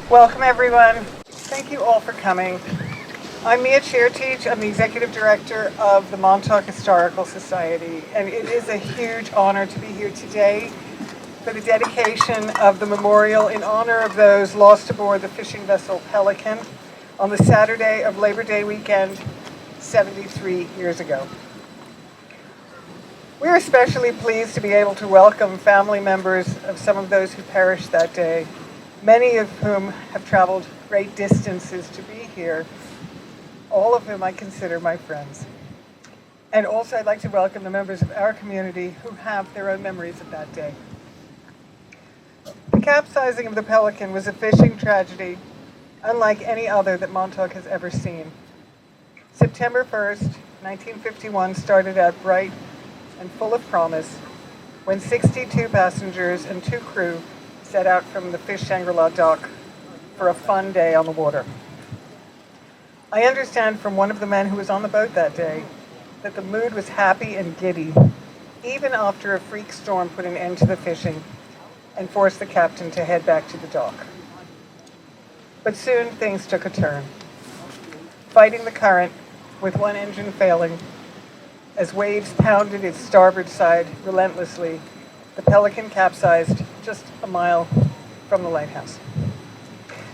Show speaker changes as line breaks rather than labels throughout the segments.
Welcome everyone. Thank you all for coming. I'm Mia Chairteach. I'm the Executive Director of the Montauk Historical Society, and it is a huge honor to be here today for the dedication of the memorial in honor of those lost aboard the fishing vessel Pelican on the Saturday of Labor Day weekend 73 years ago. We're especially pleased to be able to welcome family members of some of those who perished that day, many of whom have traveled great distances to be here, all of whom I consider my friends. And also I'd like to welcome the members of our community who have their own memories of that day. The capsizing of the Pelican was a fishing tragedy unlike any other that Montauk has ever seen. September 1st, 1951 started out bright and full of promise when 62 passengers and 2 crew set out from the Fish Shangri-La dock for a fun day on the water. I understand from one of the men who was on the boat that day that the mood was happy and giddy, even after a freak storm put an end to the fishing and forced the captain to head back to the dock. But soon things took a turn. Fighting the current with one engine failing, as waves pounded its starboard side relentlessly, the Pelican capsized just a mile from the lighthouse.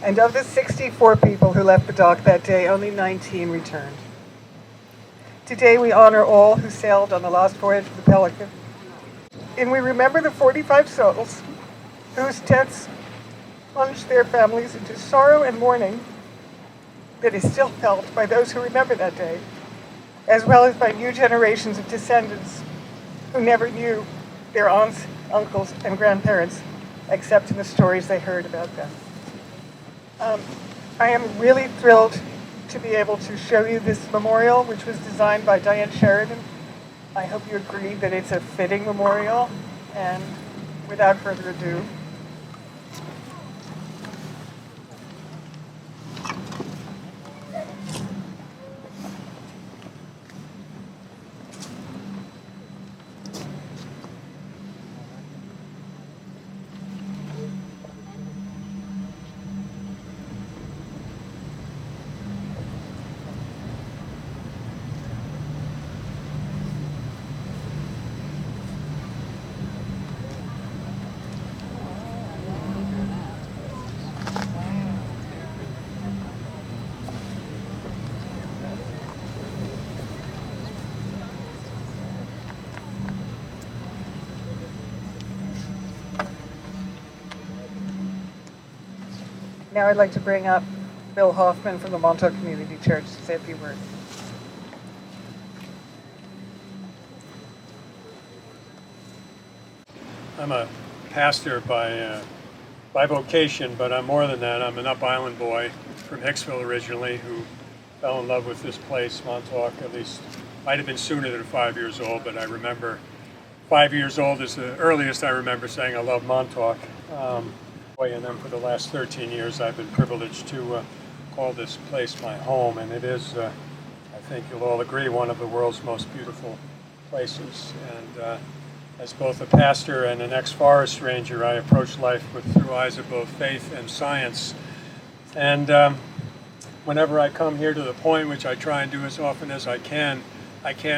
And of the 64 people who left the dock that day, only 19 returned. Today we honor all who sailed on the last voyage of the Pelican, and we remember the 45 souls whose deaths plunged their families into sorrow and mourning that is still felt by those who remember that day, as well as by new generations of descendants who never knew their aunts, uncles, and grandparents, except in the stories they heard about them. I am really thrilled to be able to show you this memorial, which was designed by Diane Sheridan. I hope you agree that it's a fitting memorial, and without further ado, now I'd like to bring up Bill Hoffman from the Montauk Community Church to say a few words.
I'm a pastor by vocation, but I'm more than that. I'm an Up Island boy from Hicksville originally who fell in love with this place, Montauk. At least might have been sooner than 5 years old, but I remember 5 years old is the earliest I remember saying I love Montauk. And then for the last 13 years I've been privileged to call this place my home, and it is, I think you'll all agree, one of the world's most beautiful places. And as both a pastor and an ex-forest ranger, I approach life through eyes of both faith and science. And whenever I come here to the point, which I try and do as often as I can't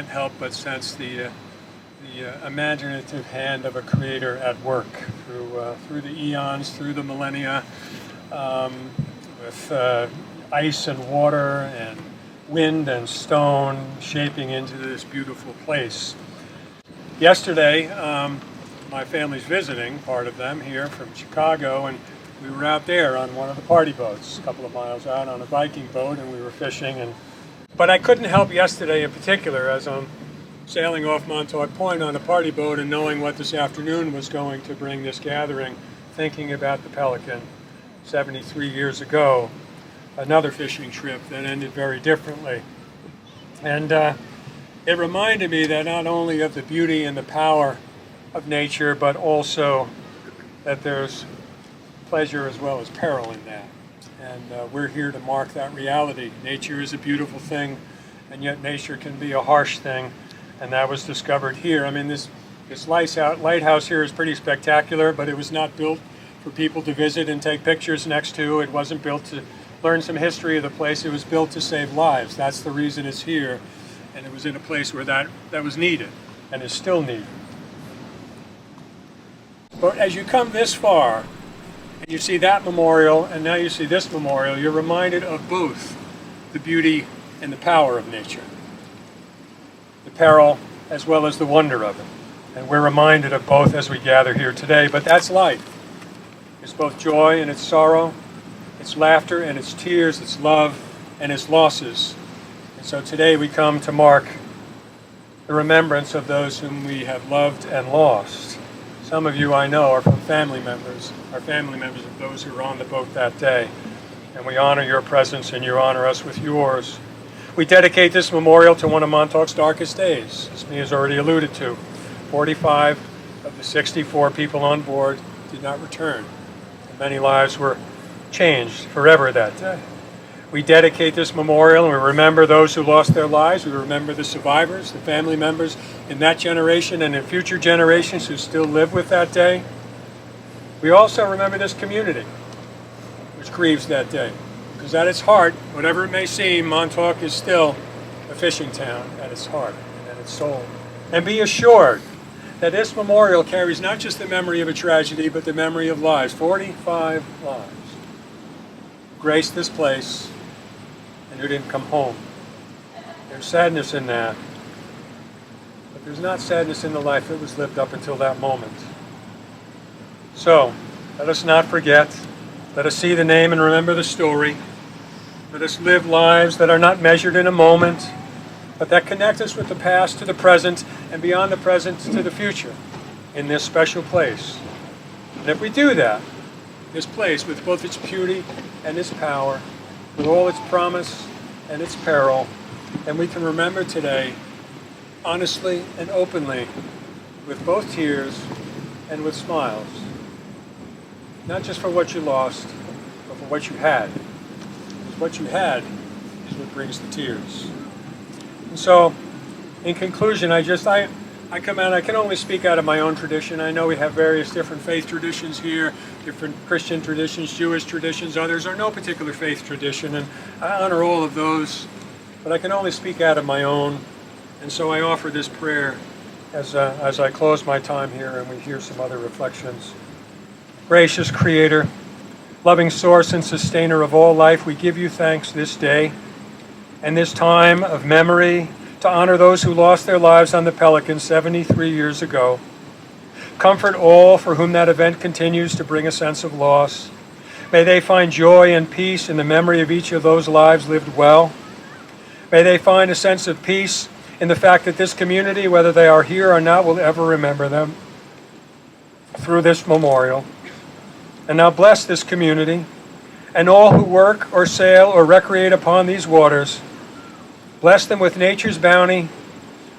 help but sense the imaginative hand of a creator at work through the eons, through the millennia, with ice and water and wind and stone shaping into this beautiful place. Yesterday, my family's visiting, part of them here from Chicago, and we were out there on one of the party boats, a couple of miles out on a Viking boat, and we were fishing. But I couldn't help yesterday in particular, as I'm sailing off Montauk Point on a party boat and knowing what this afternoon was going to bring this gathering, thinking about the Pelican 73 years ago, another fishing trip that ended very differently. And it reminded me that not only of the beauty and the power of nature, but also that there's pleasure as well as peril in that. And we're here to mark that reality. Nature is a beautiful thing, and yet nature can be a harsh thing. And that was discovered here. I mean, this lighthouse here is pretty spectacular, but it was not built for people to visit and take pictures next to. It wasn't built to learn some history of the place. It was built to save lives. That's the reason it's here. And it was in a place where that was needed and is still needed. But as you come this far, and you see that memorial, and now you see this memorial, you're reminded of both the beauty and the power of nature, the peril as well as the wonder of it. And we're reminded of both as we gather here today. But that's life. It's both joy and it's sorrow, it's laughter and it's tears, it's love and it's losses. And so today we come to mark the remembrance of those whom we have loved and lost. Some of you I know are family members of those who were on the boat that day. And we honor your presence and you honor us with yours. We dedicate this memorial to one of Montauk's darkest days, as Mia has already alluded to. 45 of the 64 people on board did not return. And many lives were changed forever that day. We dedicate this memorial and we remember those who lost their lives. We remember the survivors, the family members in that generation and in future generations who still live with that day. We also remember this community, which grieves that day. Because at its heart, whatever it may seem, Montauk is still a fishing town at its heart and at its soul. And be assured that this memorial carries not just the memory of a tragedy, but the memory of lives, 45 lives. Graced this place and who didn't come home. There's sadness in that, but there's not sadness in the life that was lived up until that moment. So, let us not forget. Let us see the name and remember the story. Let us live lives that are not measured in a moment, but that connect us with the past to the present and beyond the present to the future in this special place. And if we do that, this place with both its beauty and its power, with all its promise and its peril, then we can remember today honestly and openly with both tears and with smiles. Not just for what you lost, but for what you had. Because what you had is what brings the tears. And so, in conclusion, I come out, I can only speak out of my own tradition. I know we have various different faith traditions here, different Christian traditions, Jewish traditions, others are no particular faith tradition, and I honor all of those, but I can only speak out of my own. And so I offer this prayer as I close my time here and we hear some other reflections. Gracious Creator, loving source and sustainer of all life, we give you thanks this day and this time of memory to honor those who lost their lives on the Pelican 73 years ago. Comfort all for whom that event continues to bring a sense of loss. May they find joy and peace in the memory of each of those lives lived well. May they find a sense of peace in the fact that this community, whether they are here or not, will ever remember them through this memorial. And now bless this community and all who work or sail or recreate upon these waters. Bless them with nature's bounty,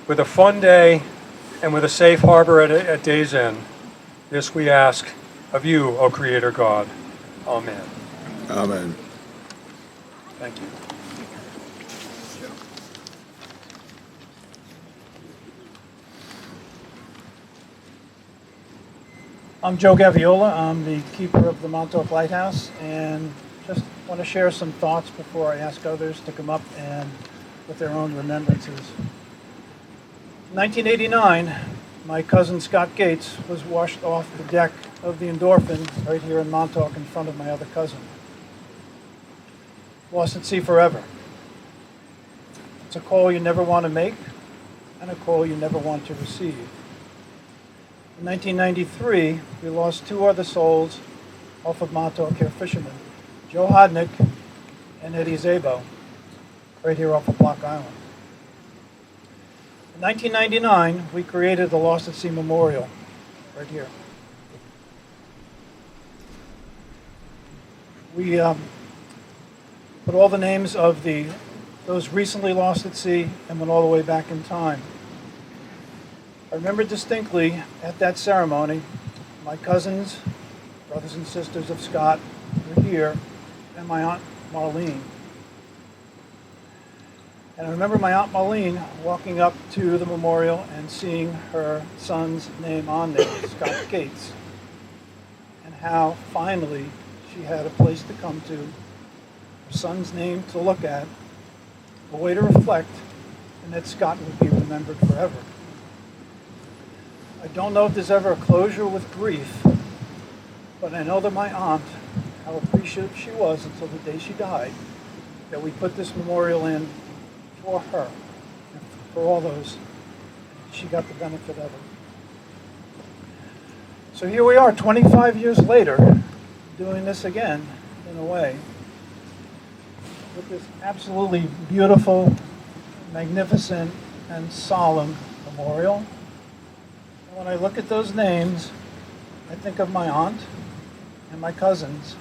with a fun day, and with a safe harbor at day's end. This we ask of you, O Creator God. Amen.
Amen.
Thank you.
I'm Joe Gaviola. I'm the keeper of the Montauk Lighthouse, and just want to share some thoughts before I ask others to come up and with their own remembrances. In 1989, my cousin Scott Gates was washed off the deck of the Endorphin right here in Montauk in front of my other cousin. Lost at sea forever. It's a call you never want to make and a call you never want to receive. In 1993, we lost two other souls off of Montauk here fishermen, Joe Hodnick and Eddie Zabo, right here off of Block Island. In 1999, we created the Lost at Sea Memorial, right here. We put all the names of those recently lost at sea and went all the way back in time. I remember distinctly at that ceremony, my cousins, brothers and sisters of Scott, were here, and my Aunt Marlene. And I remember my Aunt Marlene walking up to the memorial and seeing her son's name on there, Scott Gates, and how finally she had a place to come to, her son's name to look at, a way to reflect, and that Scott would be remembered forever. I don't know if there's ever a closure with grief, but I know that my aunt, how appreciative she was until the day she died, that we put this memorial in for her, and for all those. She got the benefit of it. So here we are, 25 years later, doing this again, in a way, with this absolutely beautiful, magnificent, and solemn memorial. And when I look at those names, I think of my aunt and my cousins,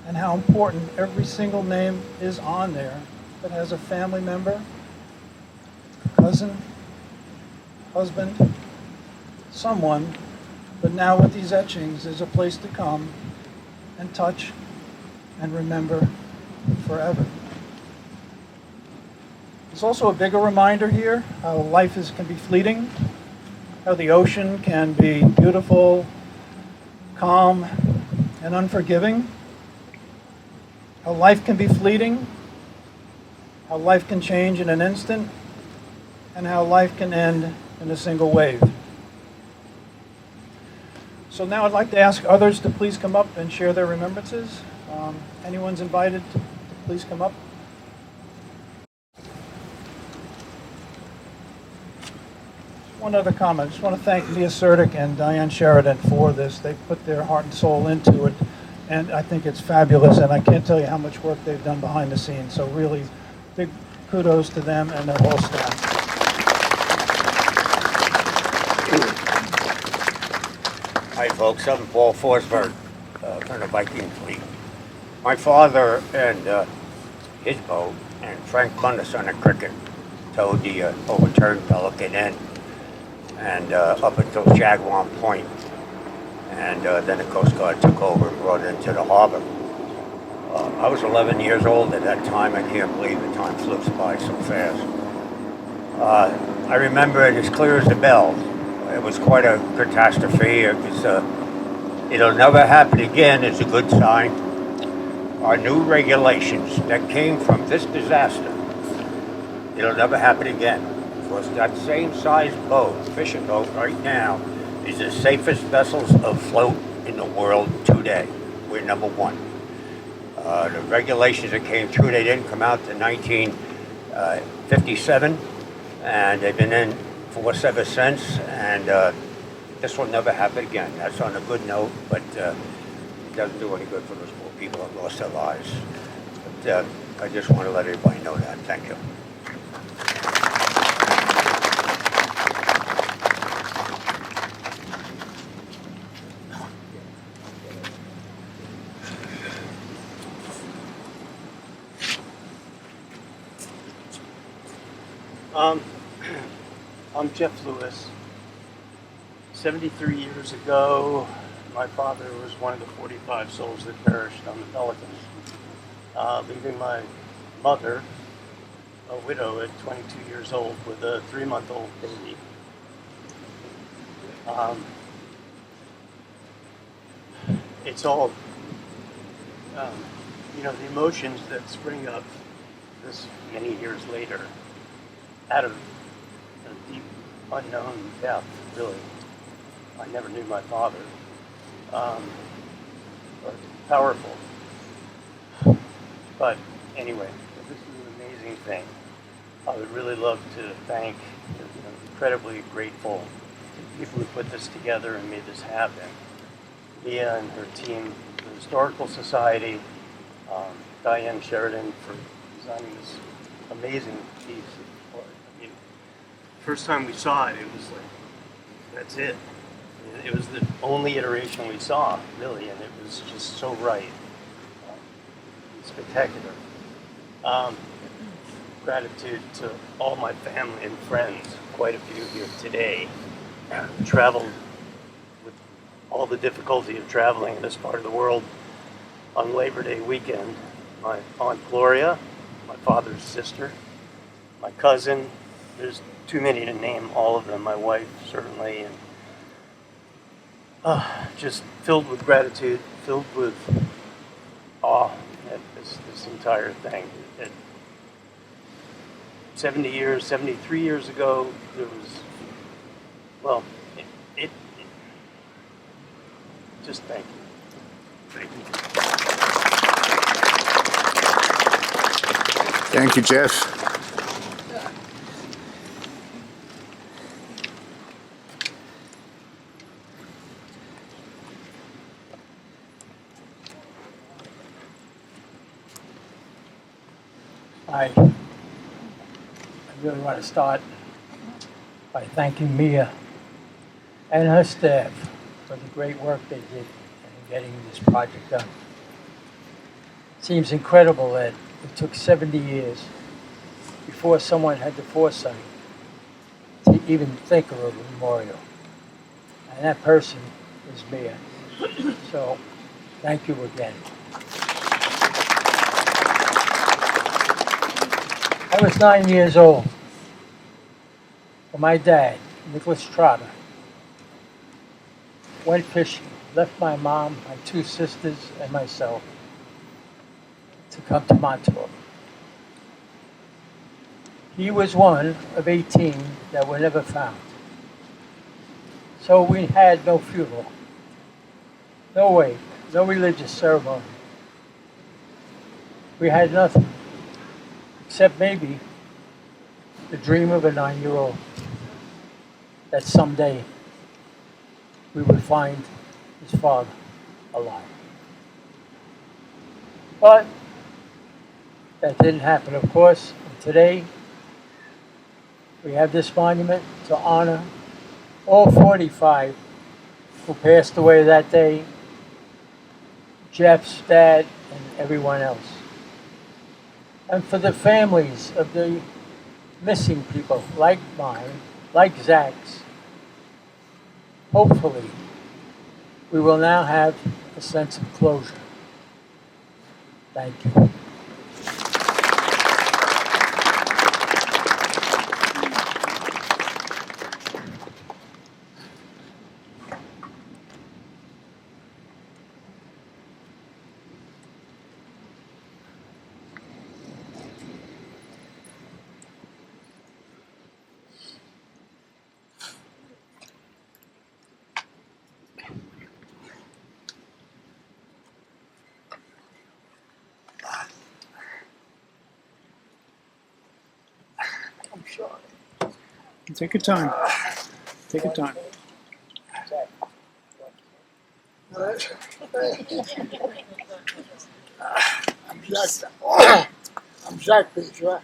and how important every single name is on there that has a family member, a cousin, husband, someone. But now with these etchings, there's a place to come and touch and remember forever. There's also a bigger reminder here how life can be fleeting, how the ocean can be beautiful, calm, and unforgiving, how life can be fleeting, how life can change in an instant, and how life can end in a single wave. So now I'd like to ask others to please come up and share their remembrances. Anyone's invited to please come up. One other comment. I just want to thank Mia Sertic and Diane Sheridan for this. They put their heart and soul into it, and I think it's fabulous, and I can't tell you how much work they've done behind the scenes. So really, big kudos to them and their whole staff.
Hi folks, I'm Paul Forsberg from the Viking fleet. My father and his boat and Frank Mundus on the Cricket towed the overturned Pelican in and up until Shagwam Point, and then the Coast Guard took over and brought it into the harbor. I was 11 years old at that time. I can't believe the time slips by so fast. I remember it as clear as the bell. It was quite a catastrophe. It was, it'll never happen again is a good sign. Our new regulations that came from this disaster, it'll never happen again. Because that same size boat, fishing boat right now, is the safest vessels afloat in the world today. We're number one. The regulations that came through, they didn't come out to 1957, and they've been in force ever since, and this will never happen again. That's on a good note, but it doesn't do any good for those poor people that lost their lives. But I just want to let everybody know that. Thank you.
I'm Jeff Lewis. 73 years ago, my father was one of the 45 souls that perished on the Pelican, leaving my mother, a widow at 22 years old with a 3-month-old baby. It's all, the emotions that spring up this many years later out of a deep, unknown depth, really. I never knew my father, but powerful. But anyway, this is an amazing thing. I would really love to thank, incredibly grateful to the people who put this together and made this happen. Mia and her team, the Historical Society, Diane Sheridan for designing this amazing piece. First time we saw it, it was like, that's it. It was the only iteration we saw, really, and it was just so right. Spectacular. Gratitude to all my family and friends, quite a few here today. Traveled with all the difficulty of traveling in this part of the world on Labor Day weekend. My Aunt Gloria, my father's sister, my cousin, there's too many to name all of them, my wife certainly, and just filled with gratitude, filled with awe at this entire thing. 70 years, 73 years ago, there was, well, it just thank you. Thank you.
Thank you, Jeff.
I really want to start by thanking Mia and her staff for the great work they did in getting this project done. It seems incredible that it took 70 years before someone had the foresight to even think of a memorial. And that person is Mia. So, thank you again. I was 9 years old when my dad, Nicholas Trotter, went fishing, left my mom, my two sisters, and myself to come to Montauk. He was one of 18 that were never found. So we had no funeral, no wake, no religious ceremony. We had nothing, except maybe the dream of a 9-year-old that someday we would find his father alive. But that didn't happen, of course. And today, we have this monument to honor all 45 who passed away that day, Jeff's dad, and everyone else. And for the families of the missing people, like mine, like Zach's, hopefully, we will now have a sense of closure. Thank you.
I'm sorry.
Take your time. Take your time.
I'm Zach Beach, right?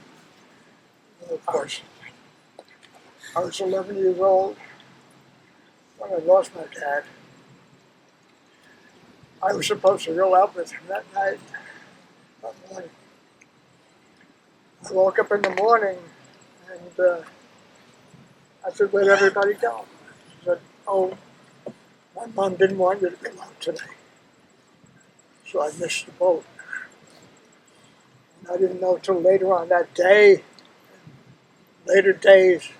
Of course. I was 11 years old when I lost my dad. I was supposed to go out with him that night. That morning. I woke up in the morning and I said, "Where'd everybody go?" She said, "Oh, my mom didn't want you to come out today." So I missed the boat. And I didn't know till later on that day, later days,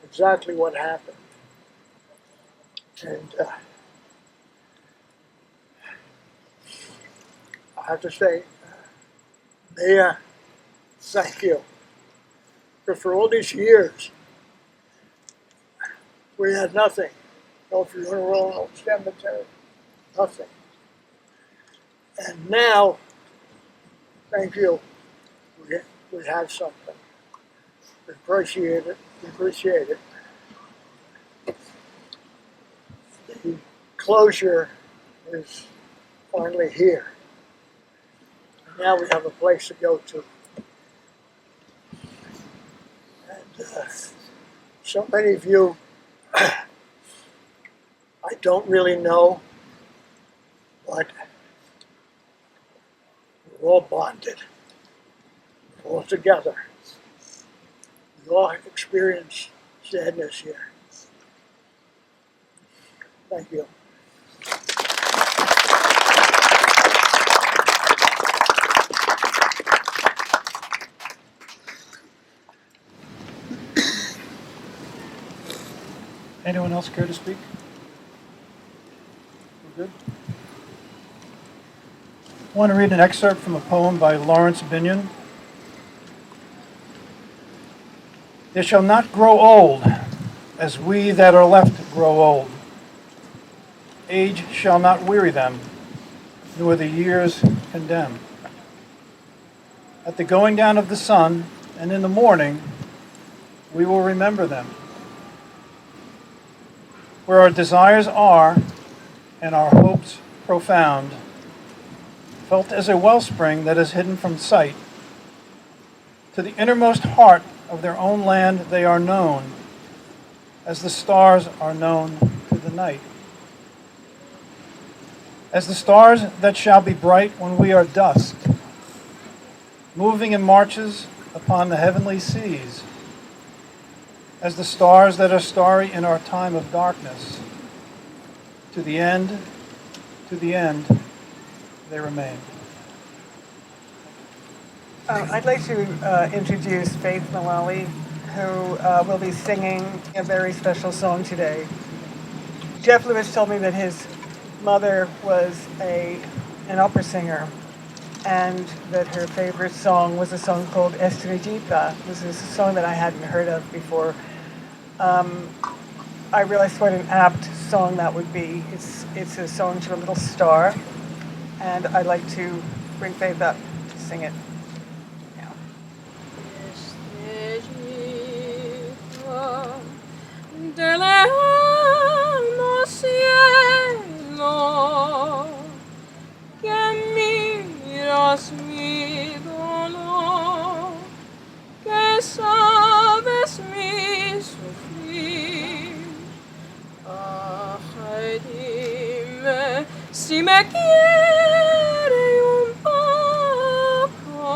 exactly what happened. And I have to say, Mia, thank you. Because for all these years, we had nothing. No funeral, no cemetery, nothing. And now, thank you, we have something. We appreciate it. We appreciate it. The closure is finally here. And now we have a place to go to. And so many of you, I don't really know, but we're all bonded. We're all together. We all experience sadness here. Thank you.
Anyone else care to speak? Good. I want to read an excerpt from a poem by Lawrence Binion. They shall not grow old as we that are left grow old. Age shall not weary them, nor the years condemn. At the going down of the sun and in the morning, we will remember them. Where our desires are and our hopes profound, felt as a wellspring that is hidden from sight, to the innermost heart of their own land they are known, as the stars are known to the night. As the stars that shall be bright when we are dust, moving in marches upon the heavenly seas, as the stars that are starry in our time of darkness, to the end, they remain.
I'd like to introduce Faith Mullally, who will be singing a very special song today. Jeff Lewis told me that his mother was an opera singer, and that her favorite song was a song called Estrellita. This is a song that I hadn't heard of before. I realized what an apt song that would be. It's a song to a little star, and I'd like to bring Faith up to sing it now.
Estrellita de lejano cielo, que miras mi dolor, que sabes mi sufrir. Ay, dime si me quiere un poco,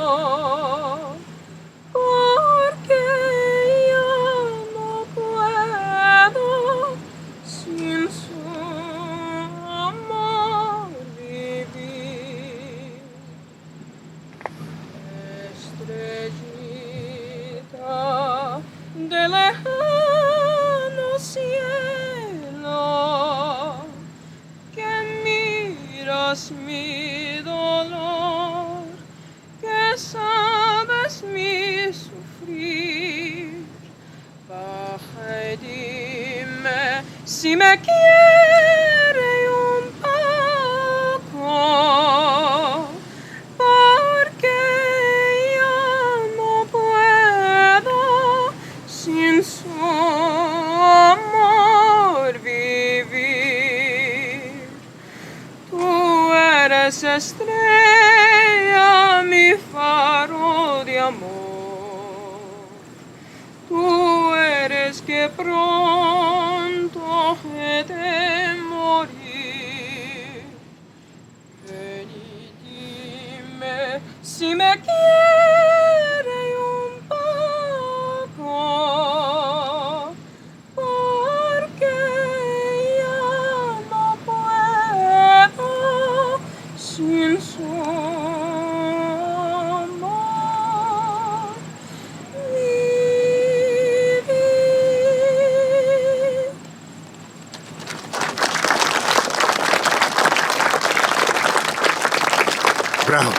porque yo no puedo sin su amor vivir. Estrellita de lejano cielo, que miras mi dolor, que sabes mi sufrir. Baja y dime si me quiere un poco, porque yo no puedo sin su amor vivir. Tú eres estrella, mi faro de amor. Tú eres que pronto he de morir. Ven y dime si me quiere un poco, porque ya no puedo sin su amor vivir.
Bravo.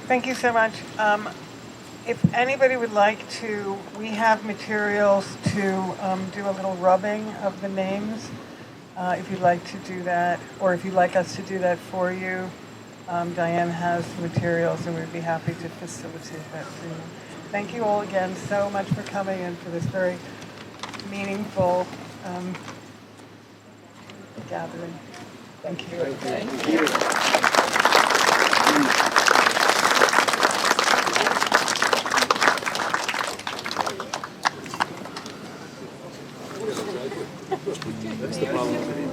Thank you so much. If anybody would like to, we have materials to do a little rubbing of the names. If you'd like to do that, or if you'd like us to do that for you, Diane has the materials and we'd be happy to facilitate that for you. Thank you all again so much for coming and for this very meaningful gathering. Thank you. Thank you.
That's the problem.